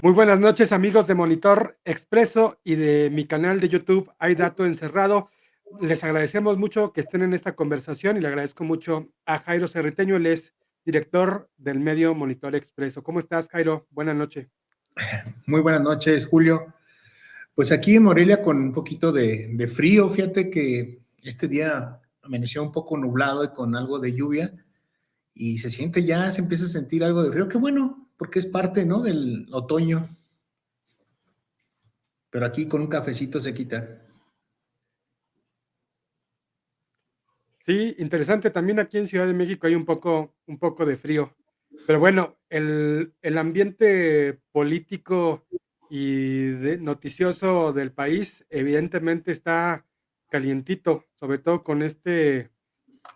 Muy buenas noches, amigos de Monitor Expreso y de mi canal de YouTube Hay Dato Encerrado. Les agradecemos mucho que estén en esta conversación y le agradezco mucho a Jairo Cerriteño, él es director del medio Monitor Expreso. ¿Cómo estás, Jairo? Buenas noches. Muy buenas noches, Julio. Pues aquí en Morelia con un poquito de frío, fíjate que este día amaneció un poco nublado y con algo de lluvia y se siente ya, se empieza a sentir algo de frío. Qué bueno, porque es parte, ¿no?, del otoño. Pero aquí con un cafecito se quita. Sí, interesante. También aquí en Ciudad de México hay un poco de frío. Pero bueno, el ambiente político y noticioso del país evidentemente está calientito, sobre todo con este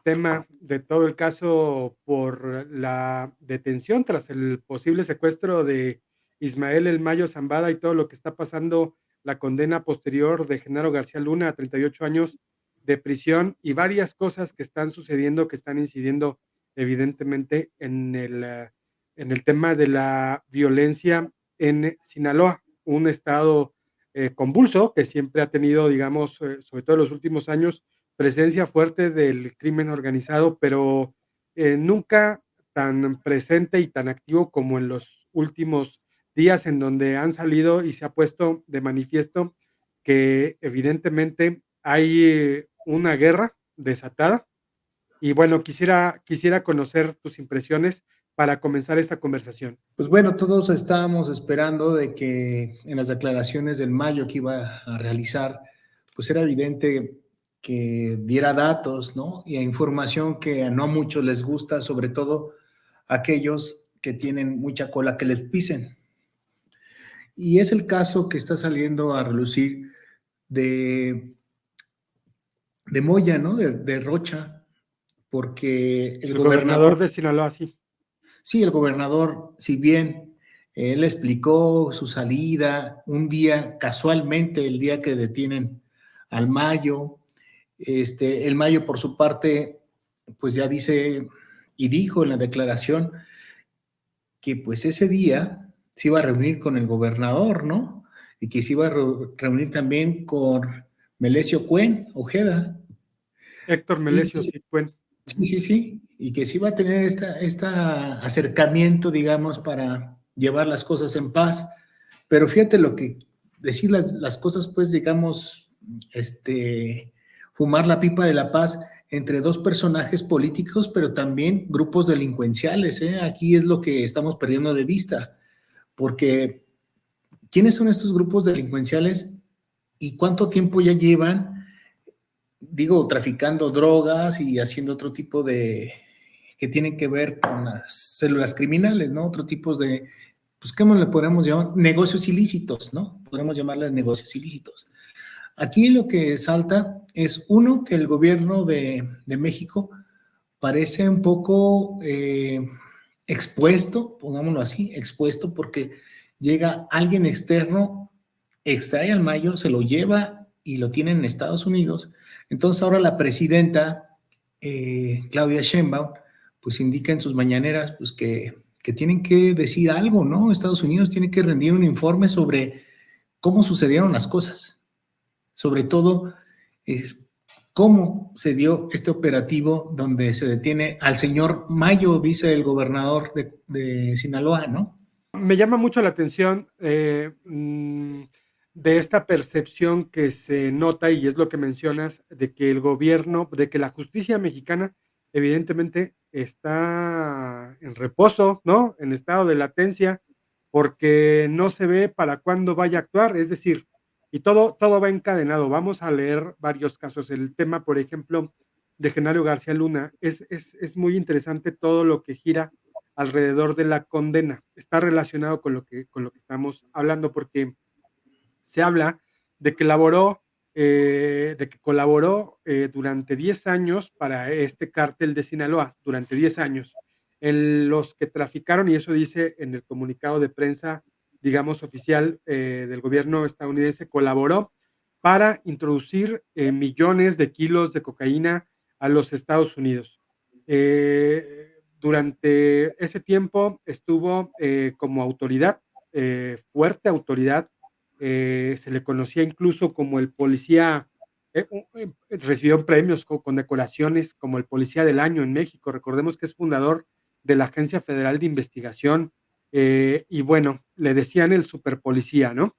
tema de todo el caso por la detención tras el posible secuestro de Ismael El Mayo Zambada y todo lo que está pasando, la condena posterior de Genaro García Luna a 38 años de prisión y varias cosas que están sucediendo, que están incidiendo evidentemente en el tema de la violencia en Sinaloa, un estado convulso que siempre ha tenido, digamos, sobre todo en los últimos años, presencia fuerte del crimen organizado, pero nunca tan presente y tan activo como en los últimos días, en donde han salido y se ha puesto de manifiesto que evidentemente hay una guerra desatada. Y bueno, quisiera conocer tus impresiones para comenzar esta conversación. Pues bueno, todos estábamos esperando de que en las declaraciones del Mayo que iba a realizar, pues era evidente que diera datos, ¿no? Y información que a no muchos les gusta, sobre todo aquellos que tienen mucha cola que les pisen. Y es el caso que está saliendo a relucir de, de Moya, ¿no? De Rocha, porque el El gobernador gobernador, de Sinaloa, sí. sí, el gobernador, si bien él explicó su salida un día, casualmente, el día que detienen al Mayo, el Mayo por su parte, pues ya dice y dijo en la declaración que pues ese día se iba a reunir con el gobernador, ¿no? Y que se iba a reunir también con Melesio Cuen Ojeda. Héctor Y Melesio, sí, bueno. sí, sí, sí, y que se iba a tener esta acercamiento, digamos, para llevar las cosas en paz. Pero fíjate lo que, decir las cosas, pues, digamos, fumar la pipa de la paz entre dos personajes políticos, pero también grupos delincuenciales, ¿eh? Aquí es lo que estamos perdiendo de vista, porque ¿quiénes son estos grupos delincuenciales y cuánto tiempo ya llevan, digo, traficando drogas y haciendo otro tipo de, que tienen que ver con las células criminales, ¿no? Otro tipo de, pues, ¿cómo le podemos llamar? Negocios ilícitos, ¿no? Podemos llamarle negocios ilícitos. Aquí lo que salta es, uno, que el gobierno de México parece un poco expuesto, pongámoslo así, expuesto porque llega alguien externo, extrae al Mayo, se lo lleva y lo tiene en Estados Unidos. Entonces ahora la presidenta Claudia Sheinbaum pues indica en sus mañaneras pues que tienen que decir algo, ¿no? Estados Unidos tiene que rendir un informe sobre cómo sucedieron las cosas, sobre todo es cómo se dio este operativo donde se detiene al señor Mayo, dice el gobernador de Sinaloa, ¿no? Me llama mucho la atención de esta percepción que se nota, y es lo que mencionas, de que el gobierno, de que la justicia mexicana evidentemente está en reposo, ¿no? En estado de latencia, porque no se ve para cuándo vaya a actuar, es decir, y todo va encadenado. Vamos a leer varios casos. El tema, por ejemplo, de Genaro García Luna, es muy interesante todo lo que gira alrededor de la condena. Está relacionado con lo que estamos hablando, porque se habla de que de que colaboró durante 10 años para este cártel de Sinaloa, durante 10 años. Los que traficaron, y eso dice en el comunicado de prensa, digamos, oficial del gobierno estadounidense, colaboró para introducir millones de kilos de cocaína a los Estados Unidos. Durante ese tiempo estuvo como autoridad, fuerte autoridad, se le conocía incluso como el policía, recibió premios con decoraciones como el policía del año en México. Recordemos que es fundador de la Agencia Federal de Investigación, y bueno, le decían el superpolicía, ¿no?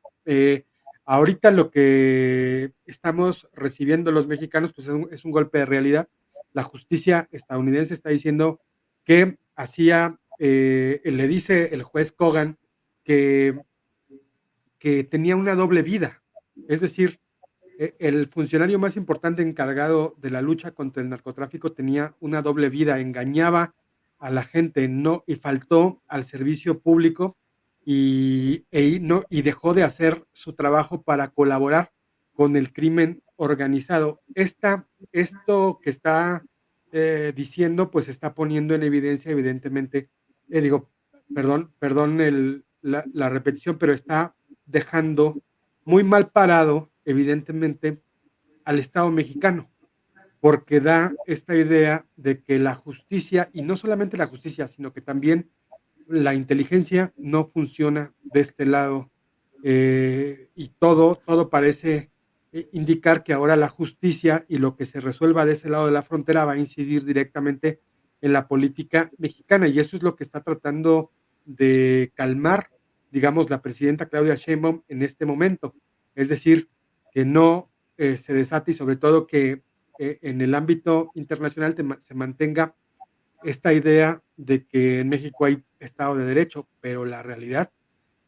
Ahorita lo que estamos recibiendo los mexicanos pues es un golpe de realidad. La justicia estadounidense está diciendo que le dice el juez Kogan que, que tenía una doble vida. Es decir, el funcionario más importante encargado de la lucha contra el narcotráfico tenía una doble vida, engañaba a la gente, no, y faltó al servicio público y dejó de hacer su trabajo para colaborar con el crimen organizado. Esto que está diciendo, pues está poniendo en evidencia, evidentemente, digo, perdón la repetición, pero está dejando muy mal parado, evidentemente, al Estado mexicano, porque da esta idea de que la justicia, y no solamente la justicia, sino que también la inteligencia no funciona de este lado, y todo parece indicar que ahora la justicia y lo que se resuelva de ese lado de la frontera va a incidir directamente en la política mexicana, y eso es lo que está tratando de calmar, digamos, la presidenta Claudia Sheinbaum en este momento. Es decir, que no se desate y sobre todo que en el ámbito internacional se mantenga esta idea de que en México hay Estado de Derecho, pero la realidad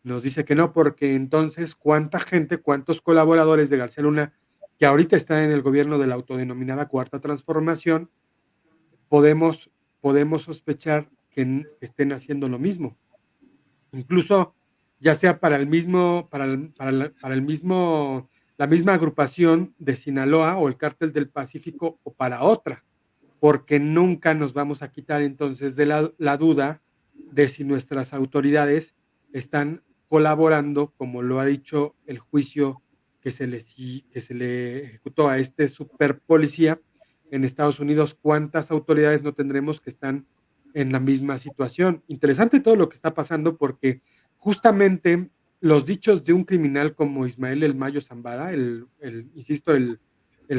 nos dice que no, porque entonces cuánta gente, cuántos colaboradores de García Luna que ahorita están en el gobierno de la autodenominada Cuarta Transformación, podemos, podemos sospechar que estén haciendo lo mismo. Incluso ya sea para el mismo, para el mismo, la misma agrupación de Sinaloa o el Cártel del Pacífico o para otra, porque nunca nos vamos a quitar entonces de la duda de si nuestras autoridades están colaborando, como lo ha dicho el juicio que se le ejecutó a este super policía en Estados Unidos. ¿Cuántas autoridades no tendremos que están en la misma situación? Interesante todo lo que está pasando porque justamente los dichos de un criminal como Ismael El Mayo Zambada, insisto, el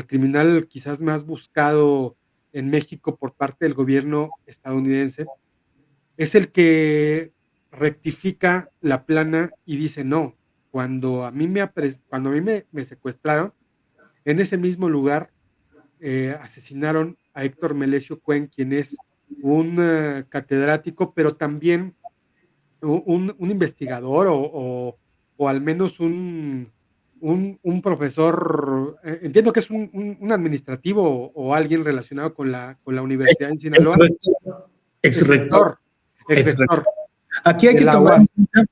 criminal quizás más buscado en México por parte del gobierno estadounidense, es el que rectifica la plana y dice no, cuando a mí me secuestraron, en ese mismo lugar asesinaron a Héctor Melesio Cuen, quien es un catedrático, pero también un investigador o al menos un profesor, entiendo que es un administrativo o alguien relacionado con la Ex, universidad en ex Sinaloa, rector, ex ex rector, rector, ex ex rector. rector Aquí hay de que la tomar en UAS. cuenta,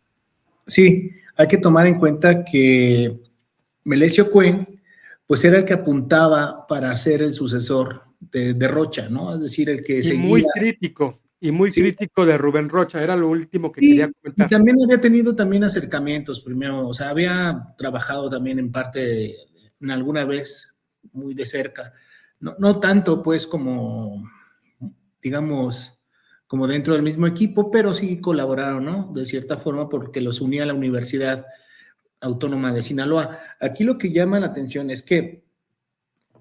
sí, hay que tomar en cuenta que Melesio Cuen, pues era el que apuntaba para ser el sucesor de Rocha, ¿no? Es decir, el que seguía. Y muy Sí, crítico de Rubén Rocha, era lo último que quería sí, y comentar. también había tenido también acercamientos primero, o sea, había trabajado también en parte, en alguna vez, muy de cerca. No, no tanto, pues, como, digamos, como dentro del mismo equipo, pero sí colaboraron, ¿no? De cierta forma, porque los unía a la Universidad Autónoma de Sinaloa. Aquí lo que llama la atención es que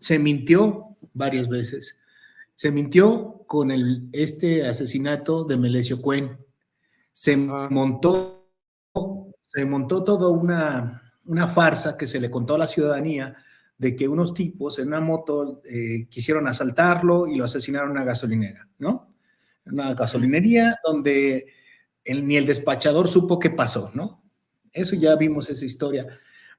se mintió varias veces. Se mintió con este asesinato de Melesio Cuen. Se Ajá. montó, se montó toda una farsa que se le contó a la ciudadanía de que unos tipos en una moto quisieron asaltarlo y lo asesinaron en una gasolinera, ¿no? Una Ujú. gasolinería donde ni el despachador supo qué pasó, ¿no? Eso ya vimos esa historia.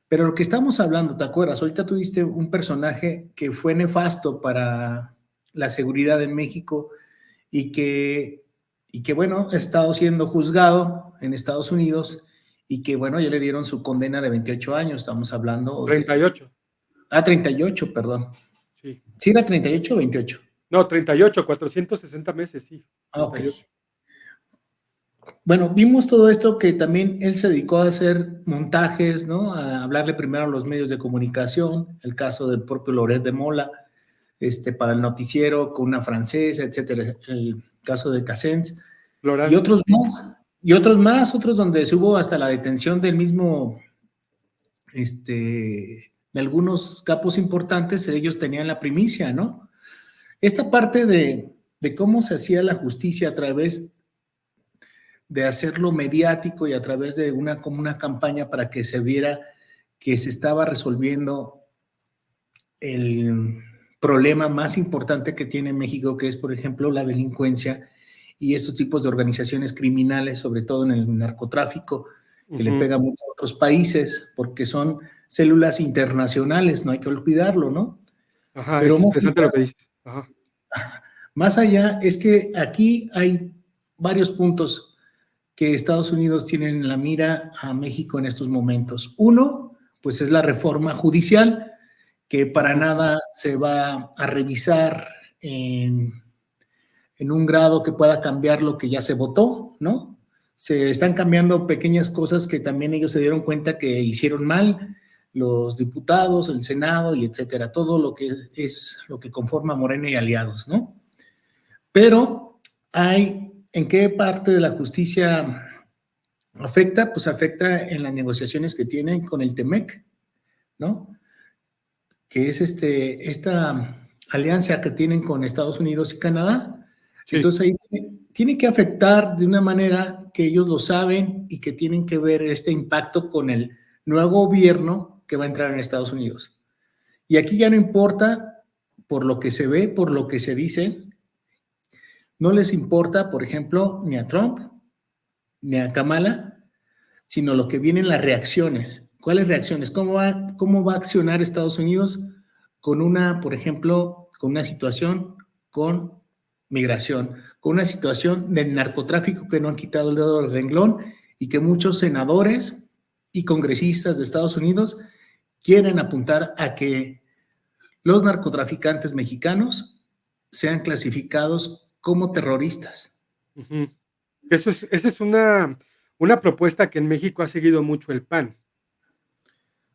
Pero lo que estamos hablando, ¿te acuerdas? Ahorita tuviste un personaje que fue nefasto para la seguridad en México y que bueno, ha estado siendo juzgado en Estados Unidos y que bueno, ya le dieron su condena de 28 años, estamos hablando de... 38, 38, perdón. sí. ¿Sí era 38 o 28? No, 38, 460 meses, sí, Ah, ok. 38. Bueno, vimos todo esto que también él se dedicó a hacer montajes, ¿no? A hablarle primero a los medios de comunicación, el caso del propio Loret de Mola, para el noticiero con una francesa, etcétera, el caso de Cassens, y Floral, otros sí. más, otros donde se hubo hasta la detención del mismo, de algunos capos importantes, ellos tenían la primicia, ¿no? Esta parte de cómo se hacía la justicia a través de hacerlo mediático y a través de como una campaña para que se viera que se estaba resolviendo el problema más importante que tiene México, que es, por ejemplo, la delincuencia y estos tipos de organizaciones criminales, sobre todo en el narcotráfico, que le Ujú. pega mucho a otros países, porque son células internacionales, no hay que olvidarlo, ¿no? Ajá, Pero es interesante lo que dices. Ajá. más allá es que aquí hay varios puntos que Estados Unidos tiene en la mira a México en estos momentos. Uno, pues es la reforma judicial, que para Ujú. nada se va a revisar en un grado que pueda cambiar lo que ya se votó, ¿no? Se están cambiando pequeñas cosas que también ellos se dieron cuenta que hicieron mal, los diputados, el Senado y etcétera, todo lo que es lo que conforma Morena y aliados, ¿no? Pero hay, ¿en qué parte de la justicia afecta? Pues afecta en las negociaciones que tienen con el TEMEC, ¿no? Que es esta alianza que tienen con Estados Unidos y Canadá. Sí. Entonces ahí tiene que afectar de una manera que ellos lo saben y que tienen que ver este impacto con el nuevo gobierno que va a entrar en Estados Unidos. Y aquí ya no importa por lo que se ve, por lo que se dice, no les importa, por ejemplo, ni a Trump ni a Kamala, sino lo que vienen las reacciones. ¿Cuáles reacciones? Cómo va a accionar Estados Unidos con una, por ejemplo, con una situación con migración, con una situación del narcotráfico que no han quitado el dedo del renglón y que muchos senadores y congresistas de Estados Unidos quieren apuntar a que los narcotraficantes mexicanos sean clasificados como terroristas? Ujú. Esa es una propuesta que en México ha seguido mucho el PAN.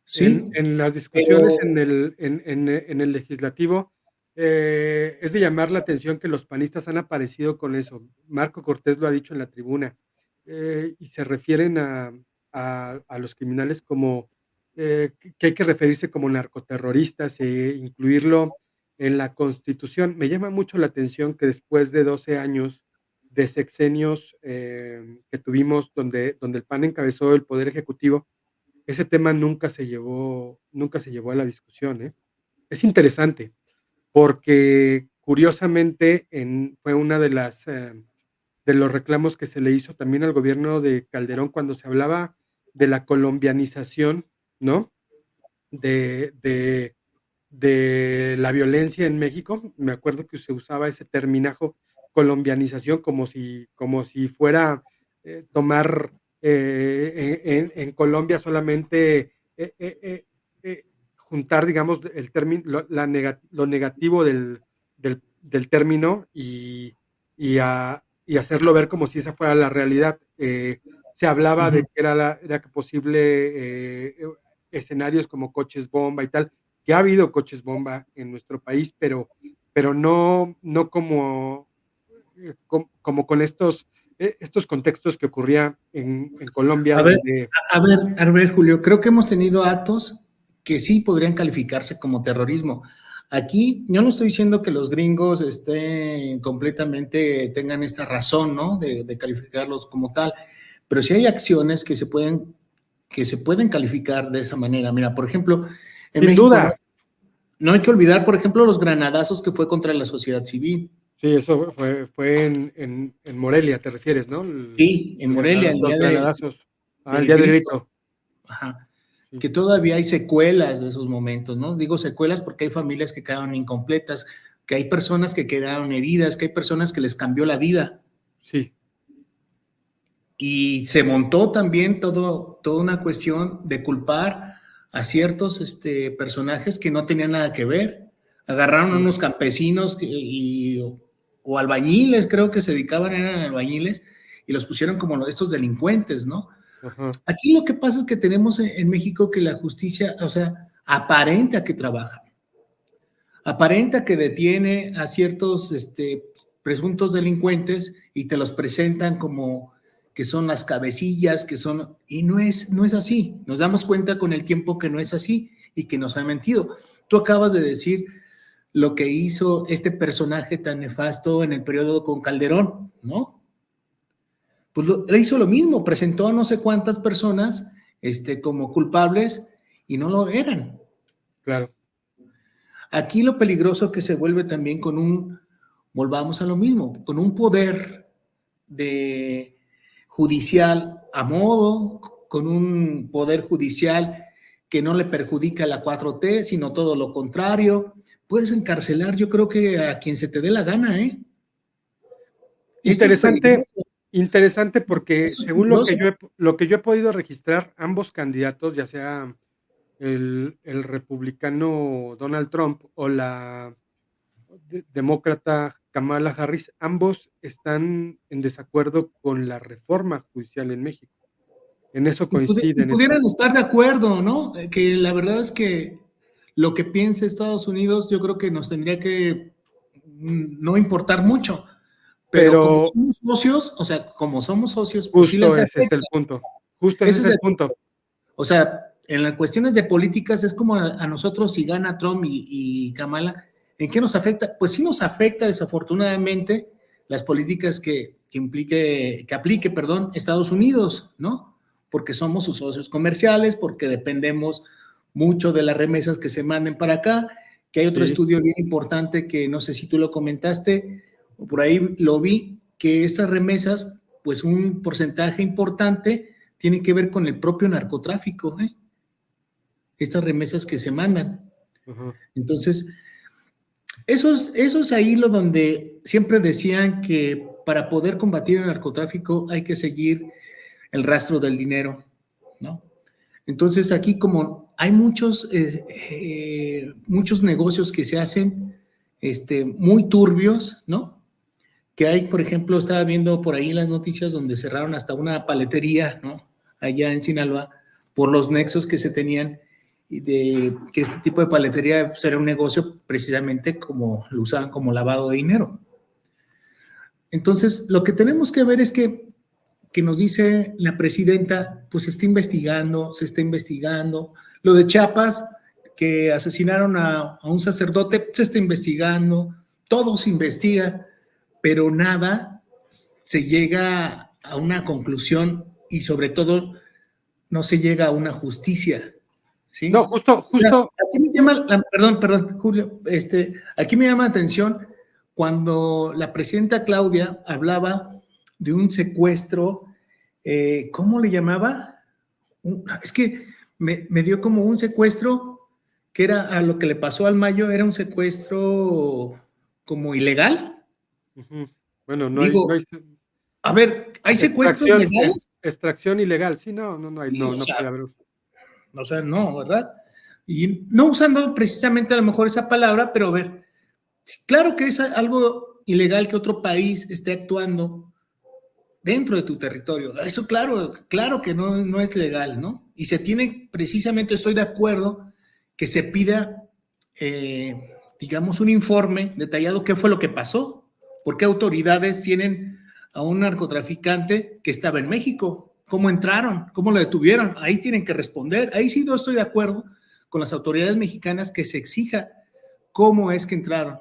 Sí, En las discusiones pero en el legislativo, es de llamar la atención que los panistas han aparecido con eso. Marco Cortés lo ha dicho en la tribuna, y se refieren a los criminales como, que hay que referirse como narcoterroristas e incluirlo en la Constitución. Me llama mucho la atención que después de 12 años de sexenios, que tuvimos donde el PAN encabezó el poder ejecutivo, ese tema nunca se llevó a la discusión, ¿eh? Es interesante, porque curiosamente fue una de las, de los reclamos que se le hizo también al gobierno de Calderón cuando se hablaba de la colombianización, ¿no? De de de la violencia en México. Me acuerdo que se usaba ese terminajo colombianización como si fuera, tomar, en Colombia solamente, juntar, digamos, el término lo negativo del término y hacerlo ver como si esa fuera la realidad. Se hablaba de uh-huh. que era que posible, escenarios como coches bomba y tal, que ha habido coches bomba en nuestro país, pero no como, como con estos contextos que ocurría en Colombia, A ver, donde Julio, creo que hemos tenido actos que sí podrían calificarse como terrorismo. Aquí yo no estoy diciendo que los gringos estén completamente, tengan esta razón, ¿no? De calificarlos como tal, pero sí hay acciones que se pueden calificar de esa manera. Mira, por ejemplo, en sin México duda, no hay que olvidar, por ejemplo, los granadazos que fue contra la sociedad civil. sí, eso fue en Morelia, ¿te refieres, no? Sí, en Morelia, el Los día granadazos, el del día del grito. grito, Ajá. sí, Que todavía hay secuelas de esos momentos, ¿no? Digo secuelas porque hay familias que quedaron incompletas, que hay personas que quedaron heridas, que hay personas que les cambió la vida. sí, Y se montó también toda una cuestión de culpar a ciertos personajes que no tenían nada que ver. Agarraron a sí, unos campesinos o albañiles, creo que se dedicaban, eran albañiles, y los pusieron como estos delincuentes, ¿no? Ajá. Aquí lo que pasa es que tenemos en México que la justicia, o sea, aparenta que trabaja, aparenta que detiene a ciertos presuntos delincuentes y te los presentan como que son las cabecillas, que son, y no es así. Nos damos cuenta con el tiempo que no es así y que nos han mentido. Tú acabas de decir lo que hizo este personaje tan nefasto en el periodo con Calderón, ¿no? Pues le hizo lo mismo, presentó a no sé cuántas personas como culpables y no lo eran. Claro. Aquí lo peligroso que se vuelve también volvamos a lo mismo, con un poder de judicial a modo, con un poder judicial que no le perjudica a la 4T, sino todo lo contrario. Puedes encarcelar, yo creo que a quien se te dé la gana, ¿eh? Esto es peligroso, Interesante, interesante porque esto es según peligroso. lo que yo he podido registrar, ambos candidatos, ya sea el republicano Donald Trump o la demócrata Kamala Harris, ambos están en desacuerdo con la reforma judicial en México. En eso Y coinciden estos. pudieran estar de acuerdo, ¿no? Que la verdad es que lo que piense Estados Unidos, yo creo que nos tendría que no importar mucho, pero como Pero somos socios, o sea, como somos socios, pues sí justo les ese es afecta. el punto, justo ese Ese es es el el, punto. o sea, en las cuestiones de políticas es como a nosotros si gana Trump y Kamala, ¿en qué nos afecta? Pues sí nos afecta desafortunadamente las políticas que aplique, perdón, Estados Unidos, ¿no? Porque somos sus socios comerciales, porque dependemos mucho de las remesas que se manden para acá, que hay otro Sí, estudio bien importante que no sé si tú lo comentaste, o por ahí lo vi, que estas remesas, pues un porcentaje importante tiene que ver con el propio narcotráfico, ¿eh? Estas remesas que se mandan. ajá. Entonces, eso es ahí lo donde siempre decían que para poder combatir el narcotráfico hay que seguir el rastro del dinero, ¿no? Entonces, aquí como hay muchos negocios que se hacen muy turbios, ¿no? Que hay, por ejemplo, estaba viendo por ahí en las noticias donde cerraron hasta una paletería, ¿no? Allá en Sinaloa, por los nexos que se tenían y de que este tipo de paletería pues, era un negocio precisamente como lo usaban como lavado de dinero. Entonces, lo que tenemos que ver es que nos dice la presidenta, pues se está investigando. Lo de Chiapas, que asesinaron a un sacerdote, se está investigando, todo se investiga, pero nada se llega a una conclusión y sobre todo no se llega a una justicia, No, ¿sí? justo, Mira, justo, aquí me llama, perdón, Julio, aquí me llama la atención cuando la presidenta Claudia hablaba de un secuestro, ¿cómo le llamaba? Es que me dio como un secuestro que era a lo que le pasó al Mayo, era un secuestro como ilegal. ujú. Bueno, no Digo, hay a ver, ¿hay secuestros legales? extracción ilegal. Sí, no hay, Sí, o no puede sea, haber. no, ¿verdad? Y no usando precisamente a lo mejor esa palabra, pero a ver, claro que es algo ilegal que otro país esté actuando dentro de tu territorio. Eso claro, claro que no es legal, ¿no? Y se tiene, precisamente estoy de acuerdo, que se pida, digamos, un informe detallado qué fue lo que pasó, por qué autoridades tienen a un narcotraficante que estaba en México, cómo entraron, cómo lo detuvieron, ahí tienen que responder, ahí sí no estoy de acuerdo con las autoridades mexicanas que se exija cómo es que entraron.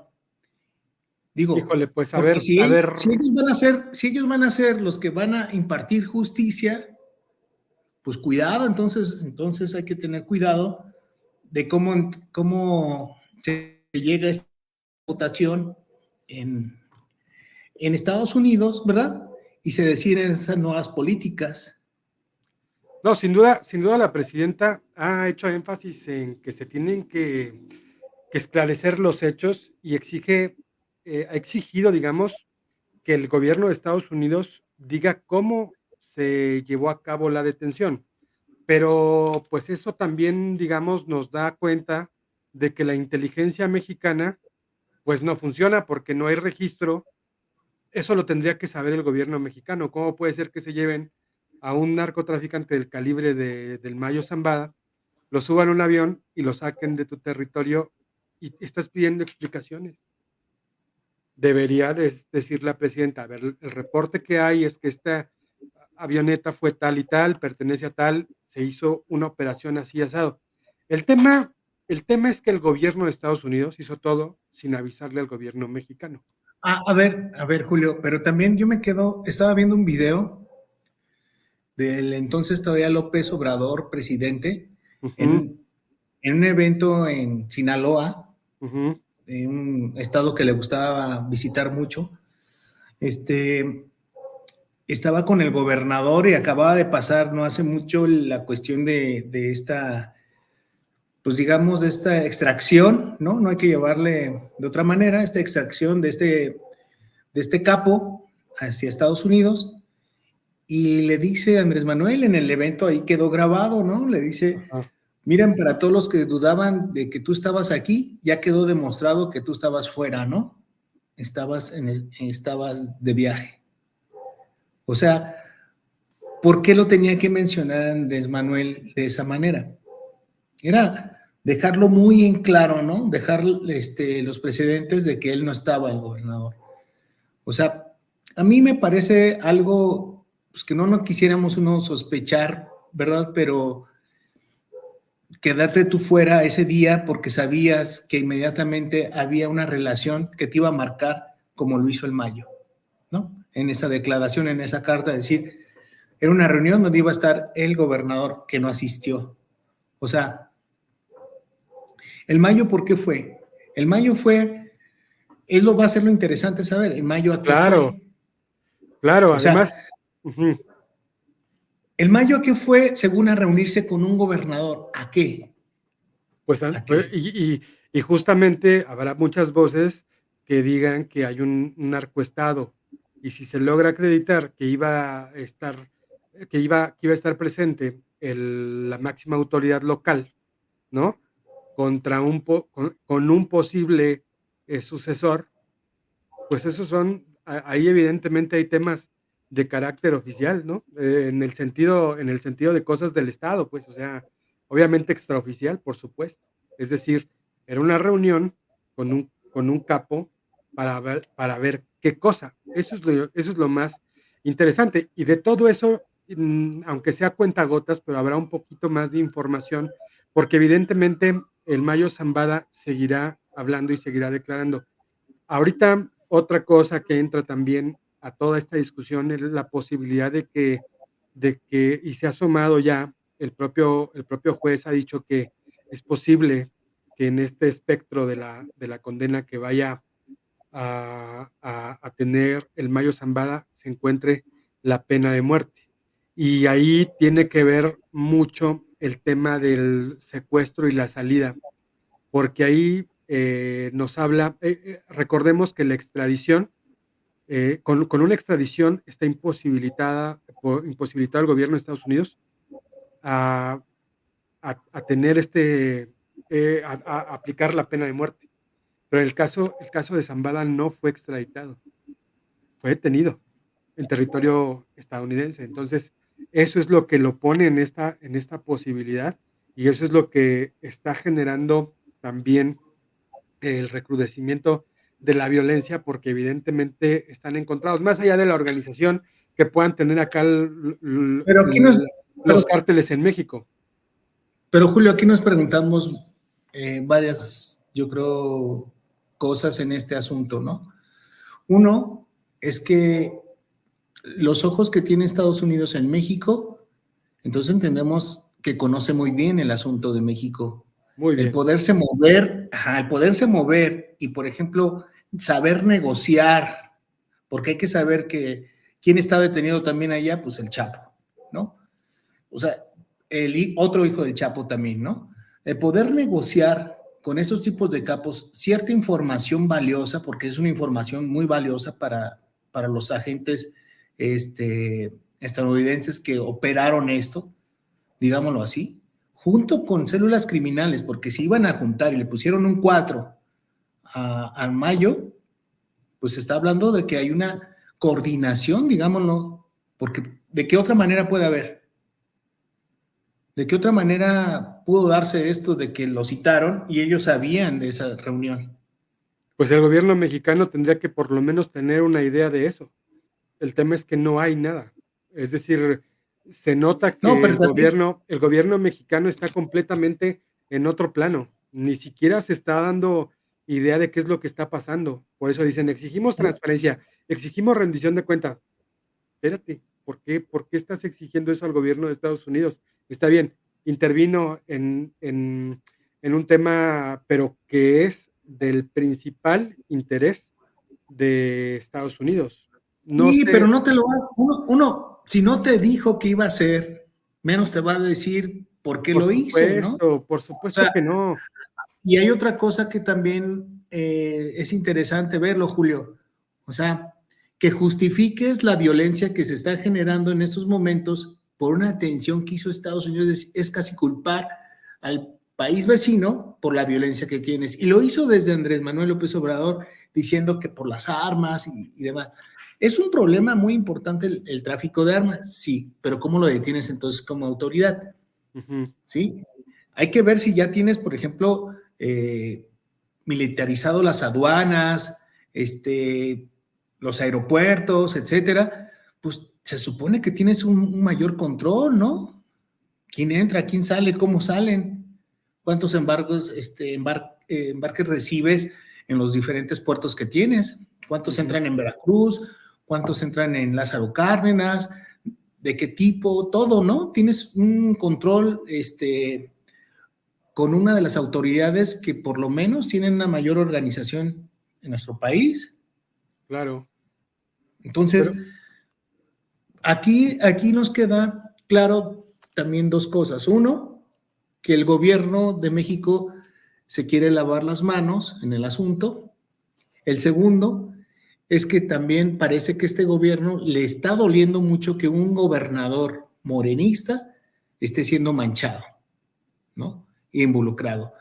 Digo, Híjole, pues porque a ver, si ellos van a ser los que van a impartir justicia, pues cuidado, entonces hay que tener cuidado de cómo se llega a esta votación en, en Estados Unidos, ¿verdad? Y se deciden esas nuevas políticas. no, sin duda la presidenta ha hecho énfasis en que se tienen que esclarecer los hechos y ha exigido, digamos, que el gobierno de Estados Unidos diga cómo se llevó a cabo la detención. Pero, pues, eso también, digamos, nos da cuenta de que la inteligencia mexicana, pues, no funciona, porque no hay registro eso lo tendría que saber el gobierno mexicano. ¿Cómo puede ser que se lleven a un narcotraficante del calibre del Mayo Zambada, lo suban a un avión y lo saquen de tu territorio y estás pidiendo explicaciones? Debería decir la presidenta, a ver, el reporte que hay es que esta avioneta fue tal y tal, pertenece a tal, se hizo una operación así asado. El tema, el tema es que el gobierno de Estados Unidos hizo todo sin avisarle al gobierno mexicano. A ver, Julio, pero también yo estaba viendo un video del entonces todavía López Obrador, presidente, Ujú, en, en un evento en Sinaloa, ujú, en un estado que le gustaba visitar mucho. Este, estaba con el gobernador y acababa de pasar no hace mucho la cuestión de esta, pues digamos, de esta extracción, ¿no? No hay que llevarle de otra manera, esta extracción de este capo hacia Estados Unidos. Y le dice Andrés Manuel en el evento, ahí quedó grabado, ¿no? Le dice, ajá, miren, para todos los que dudaban de que tú estabas aquí, ya quedó demostrado que tú estabas fuera, ¿no? Estabas de viaje. O sea, ¿por qué lo tenía que mencionar Andrés Manuel de esa manera? Era dejarlo muy en claro, ¿no? Dejar los precedentes de que él no estaba el gobernador. O sea, a mí me parece algo pues, que no quisiéramos uno sospechar, ¿verdad? Pero quedarte tú fuera ese día porque sabías que inmediatamente había una relación que te iba a marcar como lo hizo el Mayo, ¿no? En esa declaración, en esa carta, decir, era una reunión donde iba a estar el gobernador que no asistió. O sea, el Mayo, ¿por qué fue? El Mayo fue, él lo va a ser lo interesante saber, el Mayo a qué claro, fue. claro, O sea, además, ujú, el Mayo a qué fue según a reunirse con un gobernador. ¿A qué? pues, ¿A pues, qué? y justamente habrá muchas voces que digan que hay un narcoestado, y si se logra acreditar que iba a estar, que iba a estar presente la máxima autoridad local, ¿no? Contra con un posible sucesor, pues esos son, ahí evidentemente hay temas de carácter oficial, ¿no? En el sentido de cosas del Estado, pues, o sea, obviamente extraoficial, por supuesto. Es decir, era una reunión con un capo para ver qué cosa. Eso es lo más interesante. Y de todo eso, aunque sea cuentagotas, pero habrá un poquito más de información, porque evidentemente el Mayo Zambada seguirá hablando y seguirá declarando. Ahorita, otra cosa que entra también a toda esta discusión es la posibilidad de que y se ha asomado ya, el propio juez ha dicho que es posible que en este espectro de la condena que vaya a tener el Mayo Zambada se encuentre la pena de muerte. Y ahí tiene que ver mucho el tema del secuestro y la salida, porque ahí nos habla, recordemos que la extradición, con una extradición está imposibilitado el gobierno de Estados Unidos a, a tener a aplicar la pena de muerte. Pero el caso de Zambada no fue extraditado, fue detenido en territorio estadounidense. Entonces, eso es lo que lo pone en esta posibilidad, y eso es lo que está generando también el recrudecimiento de la violencia, porque evidentemente están encontrados, más allá de la organización que puedan tener acá Pero aquí nos, los pero, cárteles en México. pero Julio, aquí nos preguntamos varias, yo creo, cosas en este asunto, ¿no? Uno es que los ojos que tiene Estados Unidos en México, entonces entendemos que conoce muy bien el asunto de México. Muy El bien, poderse mover, ajá, el poderse mover y, por ejemplo, saber negociar, porque hay que saber que quién está detenido también allá, pues el Chapo, ¿no? O sea, otro hijo del Chapo también, ¿no? El poder negociar con esos tipos de capos cierta información valiosa, porque es una información muy valiosa para los agentes estadounidenses que operaron esto, digámoslo así, junto con células criminales, porque si iban a juntar y le pusieron un 4 a Mayo, pues se está hablando de que hay una coordinación, digámoslo, porque ¿de qué otra manera puede haber? ¿De qué otra manera pudo darse esto de que lo citaron y ellos sabían de esa reunión? Pues el gobierno mexicano tendría que por lo menos tener una idea de eso. El tema es que no hay nada. Es decir, se nota No, que pero también, el gobierno mexicano está completamente en otro plano. Ni siquiera se está dando idea de qué es lo que está pasando. Por eso dicen, exigimos transparencia, exigimos rendición de cuentas. Espérate, ¿por qué estás exigiendo eso al gobierno de Estados Unidos? Está bien, intervino en un tema, pero que es del principal interés de Estados Unidos. No sí, pero sé, no te lo va, si no te dijo que iba a hacer, menos te va a decir por qué lo hizo, ¿no? por O supuesto sea, que no. y hay otra cosa que también es interesante verlo, Julio. O sea, que justifiques la violencia que se está generando en estos momentos por una atención que hizo Estados Unidos es casi culpar al país vecino por la violencia que tienes. Y lo hizo desde Andrés Manuel López Obrador diciendo que por las armas y demás. Es un problema muy importante el tráfico de armas, sí, pero ¿cómo lo detienes entonces como autoridad? Ujú, ¿Sí? Hay que ver si ya tienes, por ejemplo, militarizado las aduanas, los aeropuertos, etcétera, pues se supone que tienes un mayor control, ¿no? ¿Quién entra, quién sale, cómo salen? ¿Cuántos embarques recibes en los diferentes puertos que tienes? ¿Cuántos ujú. entran en Veracruz? ¿Cuántos entran en Lázaro Cárdenas? ¿De qué tipo? Todo, ¿no? Tienes un control, con una de las autoridades que por lo menos tienen una mayor organización en nuestro país. Claro, Entonces, pero aquí nos queda claro también dos cosas. Uno, que el gobierno de México se quiere lavar las manos en el asunto. El segundo es que también parece que este gobierno le está doliendo mucho que un gobernador morenista esté siendo manchado, ¿no? Y involucrado.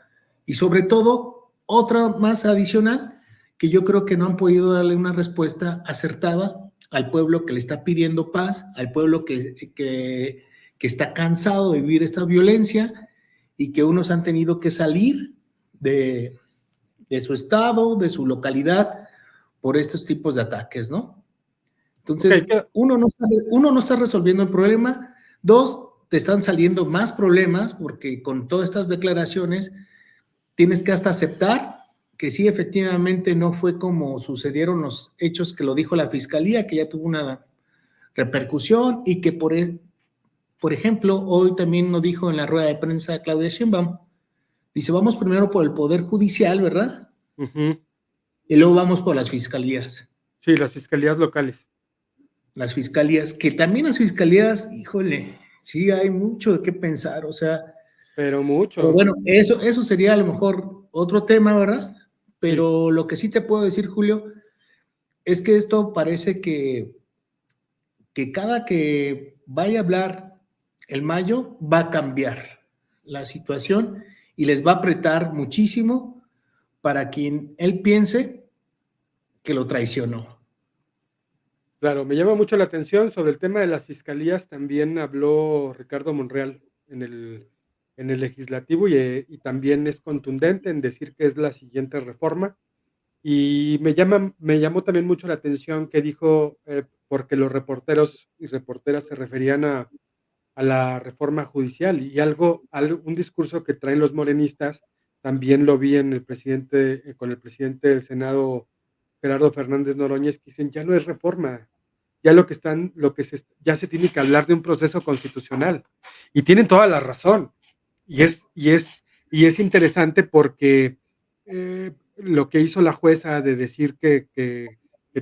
Y sobre todo, otra más adicional, que yo creo que no han podido darle una respuesta acertada al pueblo que le está pidiendo paz, al pueblo que está cansado de vivir esta violencia y que unos han tenido que salir de su estado, de su localidad, por estos tipos de ataques, ¿no? okey, Entonces, uno no está resolviendo el problema, dos, te están saliendo más problemas porque con todas estas declaraciones tienes que hasta aceptar que sí, efectivamente no fue como sucedieron los hechos que lo dijo la fiscalía, que ya tuvo una repercusión y que por ejemplo, hoy también lo dijo en la rueda de prensa Claudia Sheinbaum, dice, vamos primero por el Poder Judicial, ¿verdad? ujú. Y luego vamos por las fiscalías. Sí, las fiscalías locales, Las fiscalías, que también las fiscalías, híjole, sí hay mucho de qué pensar, o sea, pero pero mucho. bueno, eso sería a lo mejor otro tema, ¿verdad? Sí, Pero lo que sí te puedo decir, Julio, es que esto parece que cada que vaya a hablar el Mayo va a cambiar la situación y les va a apretar muchísimo para quien él piense que lo traicionó. claro, me llama mucho la atención sobre el tema de las fiscalías, también habló Ricardo Monreal en el legislativo y también es contundente en decir que es la siguiente reforma. Y me llamó también mucho la atención que dijo, porque los reporteros y reporteras se referían a la reforma judicial y un discurso que traen los morenistas, también lo vi en el presidente, con el presidente del Senado, Gerardo Fernández Noroñez, que dicen, ya no es reforma, ya ya se tiene que hablar de un proceso constitucional. Y tienen toda la razón. Y es interesante porque lo que hizo la jueza de decir que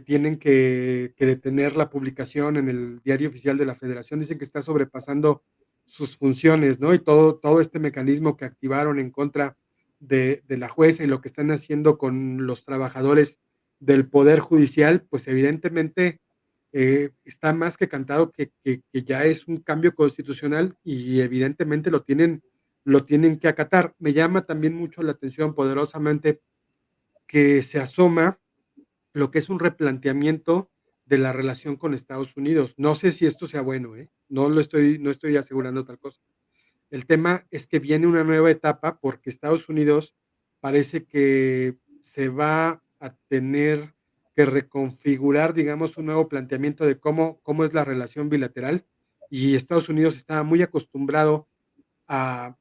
tienen que detener la publicación en el Diario Oficial de la Federación, dicen que está sobrepasando sus funciones, ¿no? Y todo este mecanismo que activaron en contra de la jueza y lo que están haciendo con los trabajadores del Poder Judicial, pues evidentemente está más que cantado que ya es un cambio constitucional y evidentemente lo tienen que acatar. Me llama también mucho la atención poderosamente que se asoma lo que es un replanteamiento de la relación con Estados Unidos. No sé si esto sea bueno, ¿eh? No estoy asegurando tal cosa. El tema es que viene una nueva etapa porque Estados Unidos parece que se va a tener que reconfigurar, digamos, un nuevo planteamiento de cómo es la relación bilateral, y Estados Unidos estaba muy acostumbrado a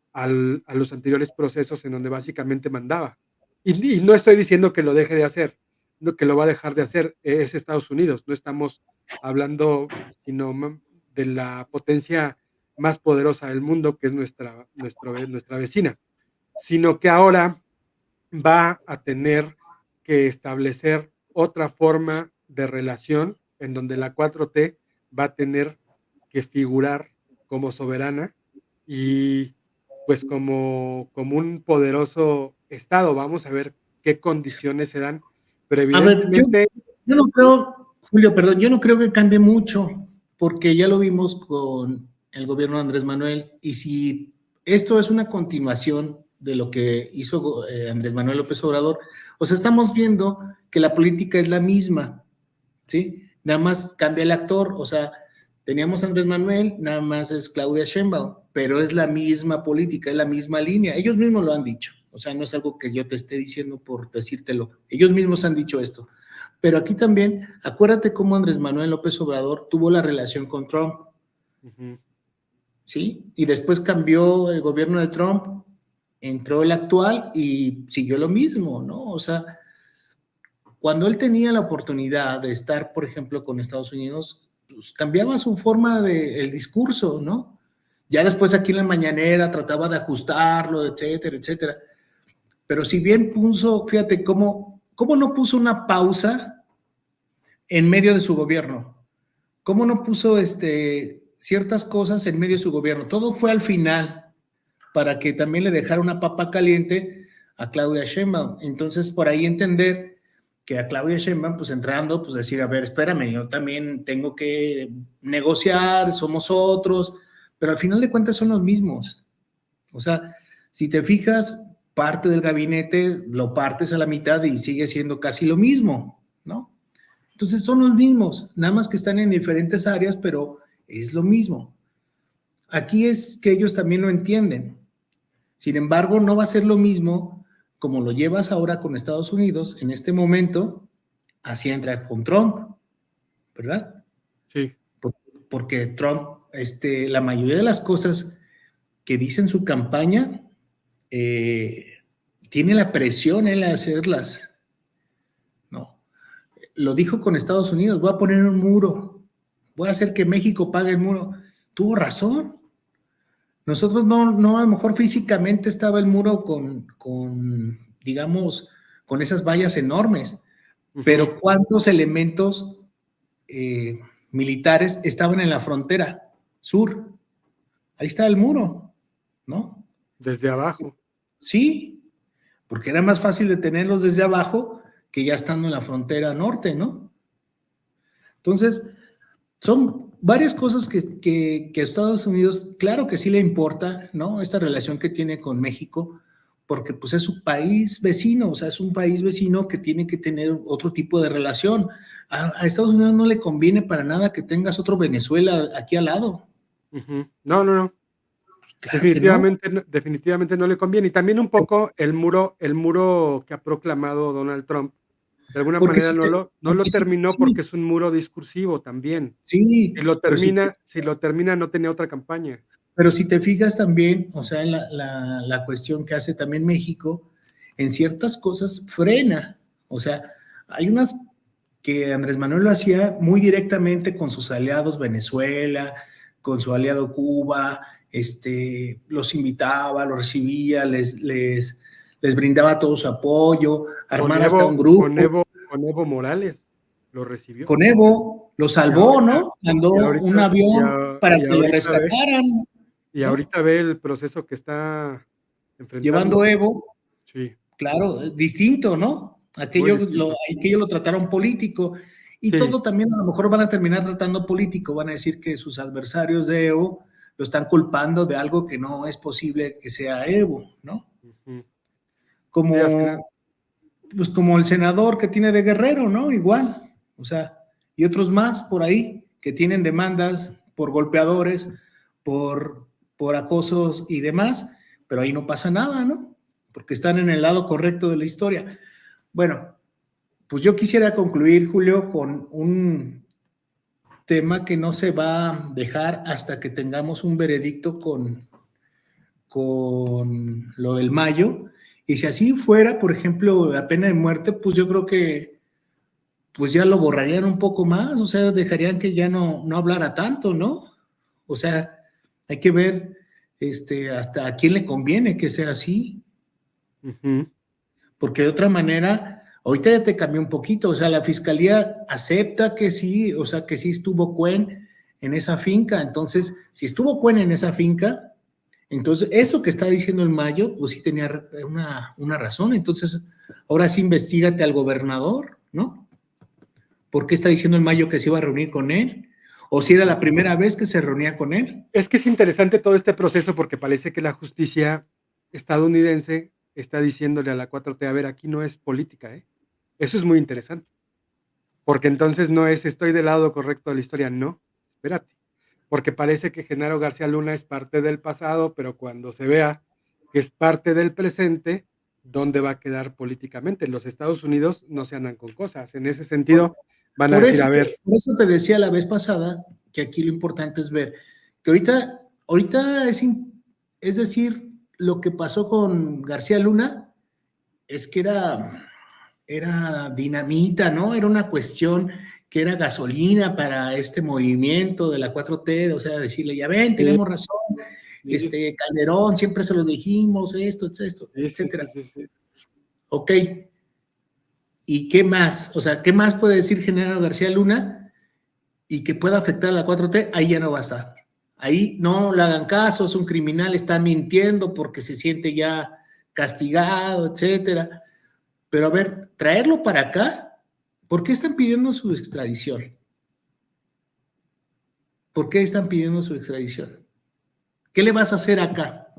los anteriores procesos en donde básicamente mandaba. Y no estoy diciendo que lo deje de hacer, no, que lo va a dejar de hacer, es Estados Unidos, no estamos hablando sino de la potencia más poderosa del mundo, que es nuestra vecina, sino que ahora va a tener que establecer otra forma de relación en donde la 4T va a tener que figurar como soberana y pues como un poderoso Estado. Vamos a ver qué condiciones se dan, pero A ver, evidentemente yo no creo, Julio, perdón, yo no creo que cambie mucho, porque ya lo vimos con el gobierno de Andrés Manuel, y si esto es una continuación de lo que hizo Andrés Manuel López Obrador, o sea, estamos viendo que la política es la misma, ¿sí? Nada más cambia el actor, o sea, teníamos a Andrés Manuel, nada más es Claudia Sheinbaum, pero es la misma política, es la misma línea. Ellos mismos lo han dicho, o sea, no es algo que yo te esté diciendo por decírtelo. Ellos mismos han dicho esto. Pero aquí también, acuérdate cómo Andrés Manuel López Obrador tuvo la relación con Trump, ujú, ¿sí? Y después cambió el gobierno de Trump, entró el actual y siguió lo mismo, ¿no? O sea, cuando él tenía la oportunidad de estar, por ejemplo, con Estados Unidos, pues cambiaba su forma de el discurso, ¿no? Ya después aquí en la mañanera trataba de ajustarlo, etcétera, etcétera. Pero si bien puso, fíjate cómo no puso una pausa en medio de su gobierno, cómo no puso ciertas cosas en medio de su gobierno. Todo fue al final para que también le dejara una papa caliente a Claudia Sheinbaum. Entonces, por ahí entender que a Claudia Sheinbaum, pues entrando, pues decir, a ver, espérame, yo también tengo que negociar, somos otros, pero al final de cuentas son los mismos. O sea, si te fijas, parte del gabinete lo partes a la mitad y sigue siendo casi lo mismo, ¿no? Entonces son los mismos, nada más que están en diferentes áreas, pero es lo mismo. Aquí es que ellos también lo entienden. Sin embargo, no va a ser lo mismo como lo llevas ahora con Estados Unidos en este momento, así entra con Trump, ¿verdad? sí, Porque Trump, la mayoría de las cosas que dice en su campaña, tiene la presión él a hacerlas, ¿no? Lo dijo con Estados Unidos, voy a poner un muro, voy a hacer que México pague el muro. Tuvo razón. Nosotros no a lo mejor físicamente estaba el muro digamos, con esas vallas enormes, ujú, pero ¿cuántos elementos militares estaban en la frontera sur? Ahí está el muro, ¿no? desde abajo. Sí, porque era más fácil detenerlos desde abajo que ya estando en la frontera norte, ¿no? Entonces, son varias cosas que Estados Unidos, claro que sí le importa, ¿no? Esta relación que tiene con México, porque pues es un país vecino, o sea, es un país vecino que tiene que tener otro tipo de relación. A Estados Unidos no le conviene para nada que tengas otro Venezuela aquí al lado. Ujú. No, no, no. Pues claro que no, Definitivamente no le conviene. Y también un poco el muro que ha proclamado Donald Trump, de alguna porque manera no lo terminó sí, porque es un muro discursivo también. Si sí, lo termina si lo termina, no tenía otra campaña. pero si te fijas también, o sea, en la cuestión que hace también México, en ciertas cosas frena. O sea, hay unas que Andrés Manuel lo hacía muy directamente con sus aliados Venezuela, con su aliado Cuba, los invitaba, los recibía, les brindaba todo su apoyo, Con armar hasta un Evo con grupo. Evo con Evo Morales lo recibió. Con Evo lo Y salvó, ahorita ¿no? Mandó y un ahorita y avión a para y que lo ahorita ve rescataran, y ¿no? ahorita ve el proceso que está enfrentando. Llevando Evo. Sí, Claro, distinto, ¿no? muy distinto. Aquello lo trataron político y Sí, todo también a lo mejor van a terminar tratando político, van a decir que sus adversarios de Evo lo están culpando de algo que no es posible que sea Evo, ¿no? ujú. Sí, al final Como, pues como el senador que tiene de Guerrero, ¿no? Igual, o sea, y otros más por ahí que tienen demandas por golpeadores, por acosos y demás, pero ahí no pasa nada, ¿no? Porque están en el lado correcto de la historia. Bueno, pues yo quisiera concluir, Julio, con un tema que no se va a dejar hasta que tengamos un veredicto con lo del Mayo. Y si así fuera, por ejemplo, la pena de muerte, pues yo creo que pues ya lo borrarían un poco más, o sea, dejarían que ya no hablara tanto, ¿no? O sea, hay que ver hasta a quién le conviene que sea así, porque de otra manera, ahorita ya te cambió un poquito, o sea, la fiscalía acepta que sí, o sea, que sí estuvo Cuen en esa finca, entonces, si estuvo Cuen en esa finca, entonces, eso que está diciendo el Mayo, pues sí tenía una razón, entonces, ahora sí investigate al gobernador, ¿no? ¿Por qué está diciendo el Mayo que se iba a reunir con él? ¿O si era la primera vez que se reunía con él? Es que es interesante todo este proceso porque parece que la justicia estadounidense está diciéndole a la 4T, a ver, aquí no es política, ¿eh? Eso es muy interesante, porque entonces no es estoy del lado correcto de la historia, no, espérate, porque parece que Genaro García Luna es parte del pasado, pero cuando se vea que es parte del presente, ¿dónde va a quedar políticamente? Los Estados Unidos no se andan con cosas, en ese sentido van a decir, a ver. Por eso te decía la vez pasada que aquí lo importante es ver que ahorita es decir, lo que pasó con García Luna es que era dinamita, ¿no? Era una cuestión que era gasolina para este movimiento de la 4T, o sea, decirle, ya ven, tenemos razón, Calderón, siempre se lo dijimos, esto, etcétera. Sí. Ok, ¿y qué más? O sea, ¿qué más puede decir Genaro García Luna y que pueda afectar a la 4T? Ahí ya no va a estar. Ahí no le hagan caso, es un criminal, está mintiendo porque se siente ya castigado, etcétera. Pero a ver, traerlo para acá, ¿por qué están pidiendo su extradición? ¿Por qué están pidiendo su extradición? ¿Qué le vas a hacer acá?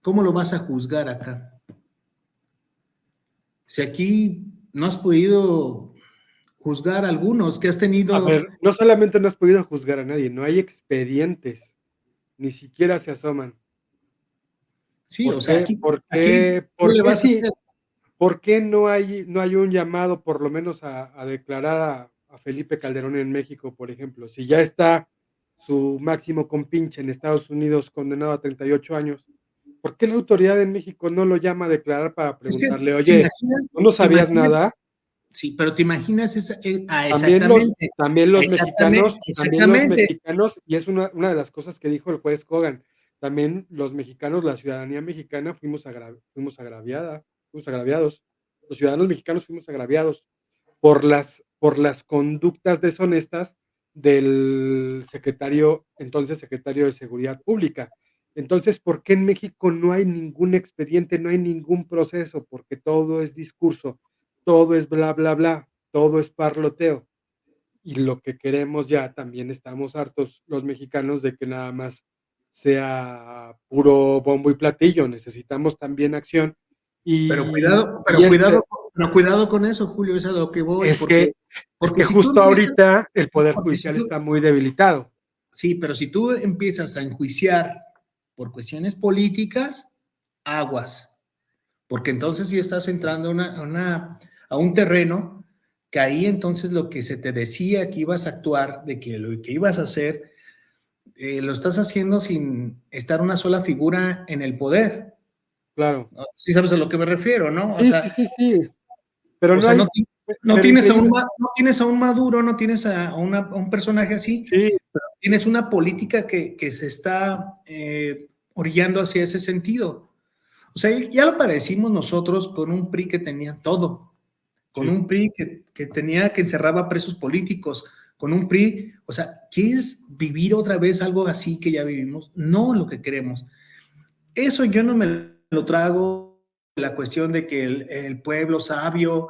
¿Cómo lo vas a juzgar acá? Si aquí no has podido juzgar a algunos que has tenido. A ver, no solamente no has podido juzgar a nadie, no hay expedientes, ni siquiera se asoman. Sí, o ¿Por sea, qué? aquí, ¿Por aquí, qué? ¿qué ¿Por le qué vas a sí? hacer? ¿Por qué no hay un llamado, por lo menos, a declarar a Felipe Calderón en México, por ejemplo? Si ya está su máximo compinche en Estados Unidos condenado a 38 años, ¿por qué la autoridad en México no lo llama a declarar para Es que preguntarle: "Oye, ¿tú no te sabías imaginas, nada?". sí, pero te imaginas También los exactamente, también los exactamente, mexicanos también los exactamente. mexicanos, y es una de las cosas que dijo el juez Kogan, también los mexicanos, la ciudadanía mexicana fuimos agraviados. Los ciudadanos mexicanos fuimos agraviados por las conductas deshonestas del entonces secretario de Seguridad Pública. Entonces, ¿por qué en México no hay ningún expediente, no hay ningún proceso? Porque todo es discurso, todo es bla, bla, bla, todo es parloteo. Y lo que queremos ya, también estamos hartos los mexicanos de que nada más sea puro bombo y platillo, necesitamos también acción. Pero Y cuidado, y pero este cuidado, pero cuidado con eso, Julio, es a lo que voy, es que es porque que si tú justo empiezas, ahorita el poder porque si judicial tú, está muy debilitado. sí, pero si tú empiezas a enjuiciar por cuestiones políticas, aguas, porque entonces sí estás entrando a un terreno que ahí entonces lo que se te decía que ibas a actuar, de que lo que ibas a hacer, lo estás haciendo sin estar una sola figura en el poder. Claro. ¿No? Sí sabes a lo que me refiero, ¿no? Sí, sí, sí, sí, pero O no sea, hay no pero tienes increíble. no tienes a un Maduro, no tienes a un personaje así, Sí, pero tienes una política que se está orillando hacia ese sentido. O sea, ya lo padecimos nosotros con un PRI que tenía todo, con sí. un PRI que encerraba presos políticos, con un PRI, o sea, ¿quieres vivir otra vez algo así que ya vivimos? No lo que queremos. Eso yo no me lo trago, la cuestión de que el pueblo sabio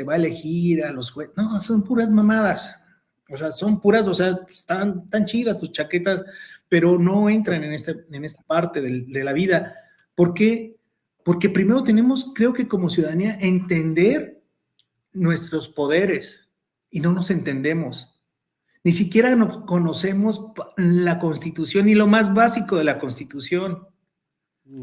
va a elegir a los jueces. No, son puras mamadas. O sea, son puras, o sea, están tan chidas tus chaquetas, pero no entran en esta parte de la vida. ¿Por qué? Porque primero tenemos, creo que como ciudadanía, entender nuestros poderes. y no nos entendemos. Ni siquiera nos conocemos la Constitución y lo más básico de la Constitución,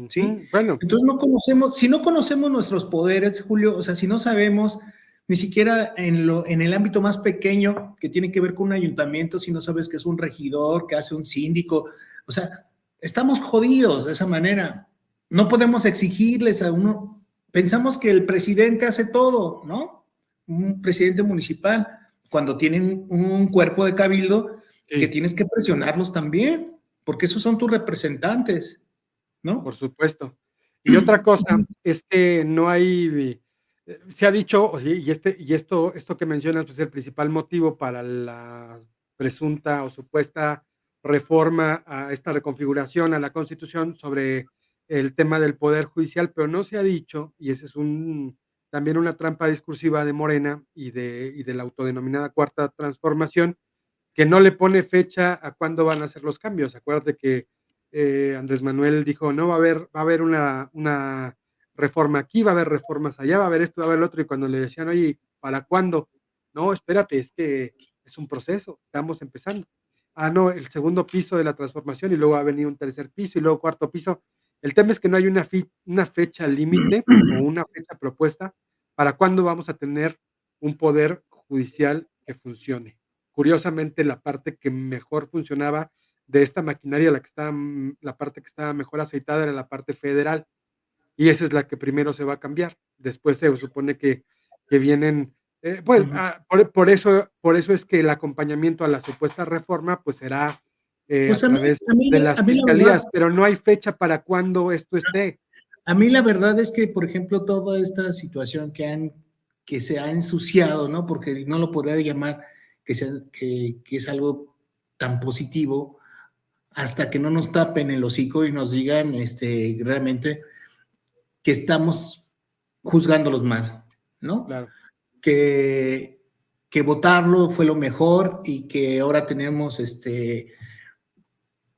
¿sí? Ujú. Bueno, Entonces no conocemos, si no conocemos nuestros poderes, Julio, o sea, si no sabemos ni siquiera en el ámbito más pequeño que tiene que ver con un ayuntamiento, si no sabes que es un regidor, que hace un síndico, o sea, estamos jodidos de esa manera. No podemos exigirles a uno, pensamos que el presidente hace todo, ¿no? Un presidente municipal, cuando tienen un cuerpo de cabildo, que sí, tienes que presionarlos también, porque esos son tus representantes, por ¿no? supuesto. Y otra cosa es que no hay, se ha dicho, o sí, y esto que mencionas, pues, el principal motivo para la presunta o supuesta reforma a esta reconfiguración a la Constitución sobre el tema del poder judicial, pero no se ha dicho, y ese es también una trampa discursiva de Morena y de la autodenominada Cuarta Transformación, que no le pone fecha a cuándo van a ser los cambios. Acuérdate que Andrés Manuel dijo, no, va a haber una reforma aquí, va a haber reformas allá, va a haber esto, va a haber lo otro, y cuando le decían, oye, ¿para cuándo? No, espérate, es que es un proceso, estamos empezando. Ah, no, el segundo piso de la transformación y luego va a venir un tercer piso y luego cuarto piso. El tema es que no hay una fecha límite o una fecha propuesta para cuándo vamos a tener un poder judicial que funcione. Curiosamente, la parte que mejor funcionaba de esta maquinaria, la parte que estaba mejor aceitada era la parte federal, y esa es la que primero se va a cambiar. Después se supone que vienen, pues, Ujú. por eso es que el acompañamiento a la supuesta reforma, pues, será, a Pues través de las a mí la verdad, fiscalías, pero no hay fecha para cuando esto esté. a mí la verdad es que, por ejemplo, toda esta situación que se ha ensuciado, ¿no? Porque no lo podría llamar que es algo tan positivo hasta que no nos tapen el hocico y nos digan realmente que estamos juzgándolos mal, ¿no? Claro, Que, que votarlo fue lo mejor y que ahora tenemos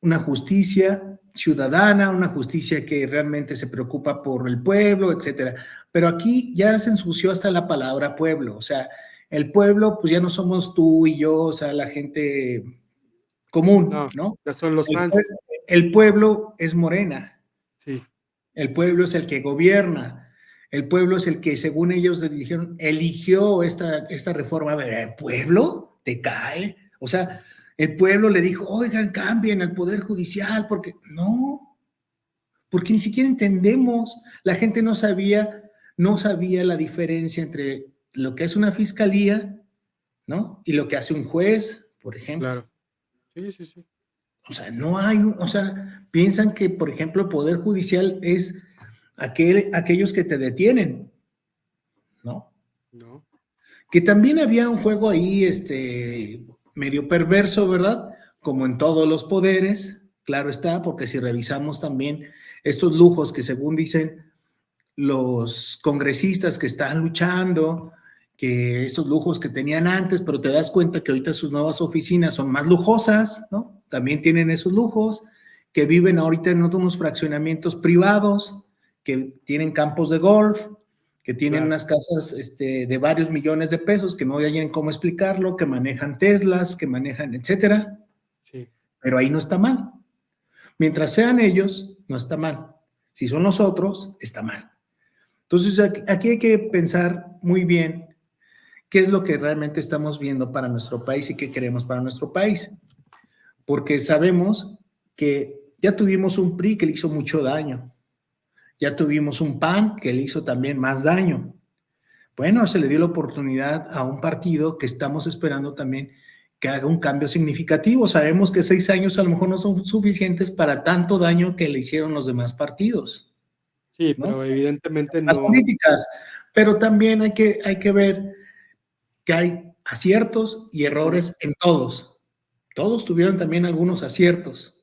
una justicia ciudadana, una justicia que realmente se preocupa por el pueblo, etcétera. Pero aquí ya se ensució hasta la palabra pueblo, o sea, el pueblo, pues ya no somos tú y yo, o sea, la gente común, no, ¿no? ya son los El, fans, el pueblo es Morena, sí, el pueblo es el que gobierna, el pueblo es el que, según ellos le dijeron, eligió esta reforma. A ver, ¿el pueblo te cae? O sea, el pueblo le dijo, oigan, cambien al Poder Judicial, porque no, porque ni siquiera entendemos. La gente no sabía la diferencia entre lo que es una fiscalía, ¿no? Y lo que hace un juez, por ejemplo. claro. Sí, sí, sí. O sea, no hay, o sea, piensan que, por ejemplo, el Poder Judicial es aquellos que te detienen, ¿no? No, Que también había un juego ahí, medio perverso, ¿verdad? Como en todos los poderes, claro está, porque si revisamos también estos lujos que según dicen los congresistas que están luchando, que estos lujos que tenían antes, pero te das cuenta que ahorita sus nuevas oficinas son más lujosas, ¿no? También tienen esos lujos, que viven ahorita en unos fraccionamientos privados, que tienen campos de golf, que tienen claro, unas casas de varios millones de pesos, que no hay cómo explicarlo, que manejan Teslas, que manejan, etcétera, sí. pero ahí no está mal. Mientras sean ellos, no está mal. Si son los otros, está mal. Entonces, aquí hay que pensar muy bien qué es lo que realmente estamos viendo para nuestro país y qué queremos para nuestro país, porque sabemos que ya tuvimos un PRI que le hizo mucho daño, ya tuvimos un PAN que le hizo también más daño. Bueno, se le dio la oportunidad a un partido que estamos esperando también que haga un cambio significativo. Sabemos que 6 años a lo mejor no son suficientes para tanto daño que le hicieron los demás partidos, Sí, ¿no? pero evidentemente Las no, políticas, pero también hay que ver que hay aciertos y errores en todos. Todos tuvieron también algunos aciertos.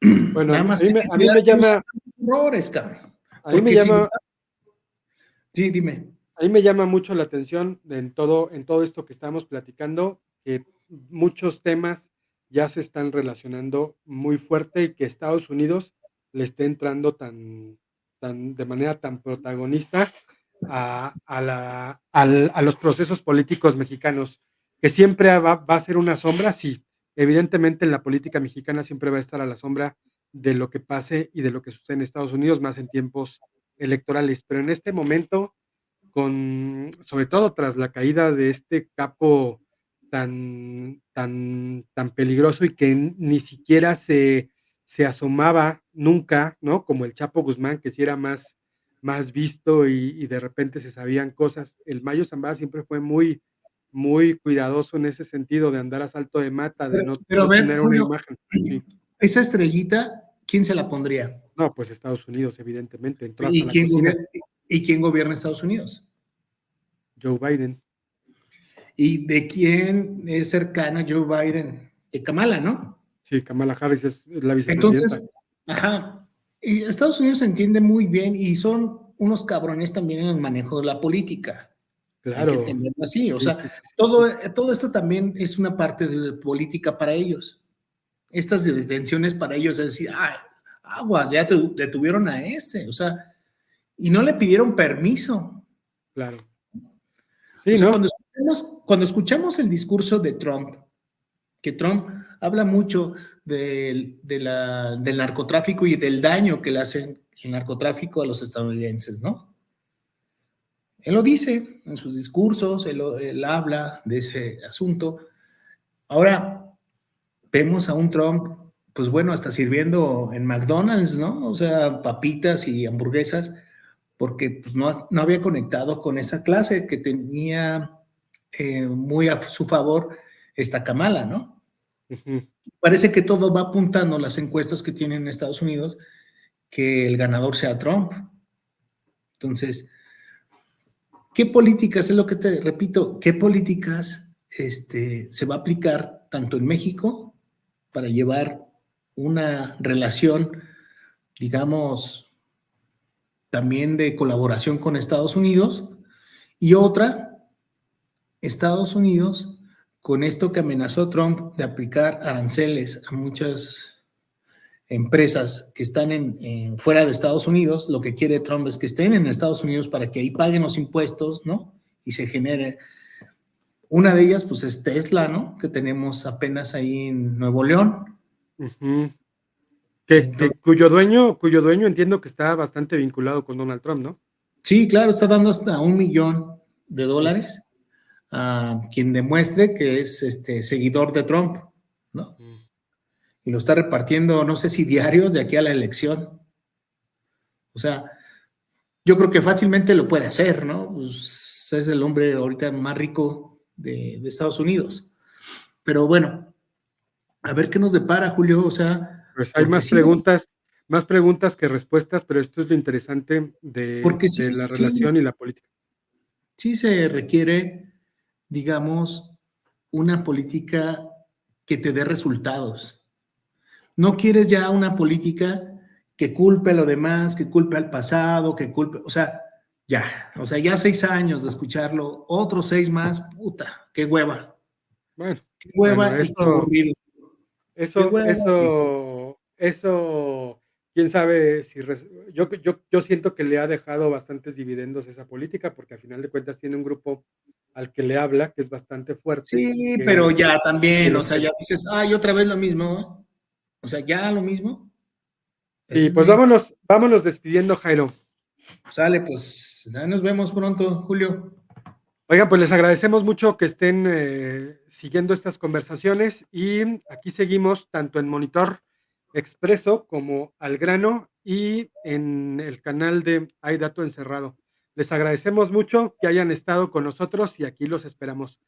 bueno, Nada a más mí hay me que a mí cuidar me que no llama sean errores, cabrón. a mí me Porque si no, llama sí, dime. a mí me llama mucho la atención en todo esto que estamos platicando, que muchos temas ya se están relacionando muy fuerte y que Estados Unidos le esté entrando tan de manera tan protagonista a los procesos políticos mexicanos, que siempre va a ser una sombra, sí. Evidentemente en la política mexicana siempre va a estar a la sombra de lo que pase y de lo que sucede en Estados Unidos, más en tiempos electorales. Pero en este momento, sobre todo tras la caída de este capo tan peligroso y que ni siquiera se asomaba nunca, ¿no? Como el Chapo Guzmán, que sí era más visto y de repente se sabían cosas. El Mayo Zambada siempre fue muy cuidadoso en ese sentido de andar a salto de mata, de Pero a no ver, tener una Julio, imagen. Sí. esa estrellita, ¿quién se la pondría? No, pues Estados Unidos, evidentemente, entró hasta ¿Y la cocina. quién gobierna Estados Unidos? Joe Biden. ¿Y de quién es cercana Joe Biden? De Kamala, ¿no? Sí, Kamala Harris es la vicepresidenta. Entonces, ajá, y Estados Unidos se entiende muy bien y son unos cabrones también en el manejo de la política. Hay que Claro. entenderlo así. O Sí, sea, sí, sí, sí, sí. todo esto también es una parte de política para ellos. Estas detenciones para ellos es decir, ah, aguas, ya detuvieron a este. O sea, y no le pidieron permiso. Claro. O Sí, sea, ¿no? cuando escuchamos el discurso de Trump, que Trump habla mucho del narcotráfico y del daño que le hace el narcotráfico a los estadounidenses, ¿no? Él lo dice en sus discursos, él habla de ese asunto. Ahora vemos a un Trump, pues bueno, hasta sirviendo en McDonald's, ¿no? O sea, papitas y hamburguesas, porque pues no había conectado con esa clase que tenía muy a su favor esta Kamala, ¿no? Ujú. Parece que todo va apuntando las encuestas que tienen en Estados Unidos que el ganador sea Trump. Entonces, ¿qué políticas, es lo que te repito, qué políticas se va a aplicar tanto en México para llevar una relación, digamos, también de colaboración con Estados Unidos y otra, Estados Unidos, con esto que amenazó Trump de aplicar aranceles a muchas empresas que están fuera de Estados Unidos, lo que quiere Trump es que estén en Estados Unidos para que ahí paguen los impuestos, ¿no? Y se genere. Una de ellas, pues, es Tesla, ¿no? Que tenemos apenas ahí en Nuevo León. Ujú. Entonces, Cuyo dueño entiendo que está bastante vinculado con Donald Trump, ¿no? sí, claro, está dando hasta $1 millón Ujú. a quien demuestre que es seguidor de Trump, ¿no? Mm. Y lo está repartiendo, no sé si diarios de aquí a la elección. O sea, yo creo que fácilmente lo puede hacer, ¿no? Pues es el hombre ahorita más rico de Estados Unidos. Pero bueno, a ver qué nos depara, Julio. O sea, Pues hay porque sí, más preguntas que respuestas, pero esto es lo interesante porque de sí, la sí, relación y la política. sí se requiere, digamos, una política que te dé resultados. No quieres ya una política que culpe a lo demás, que culpe al pasado, que culpe, o sea, ya 6 años de escucharlo, otros 6 más, puta, Bueno, qué bueno, hueva y qué aburrido, qué eso, hueva. eso, eso, quién sabe si yo siento que le ha dejado bastantes dividendos esa política, porque al final de cuentas tiene un grupo al que le habla, que es bastante fuerte y Sí, pero ya que también, o lo sea, quiere. ya dices, ay, otra vez lo mismo, ¿eh? O sea, ya lo mismo. Ese Sí, es pues mi, vámonos despidiendo, Jairo. sale, pues, ya nos vemos pronto, Julio. Oigan, pues les agradecemos mucho que estén siguiendo estas conversaciones y aquí seguimos tanto en Monitor Expreso como Al Grano y en el canal de Hay Dato Encerrado. Les agradecemos mucho que hayan estado con nosotros y aquí los esperamos.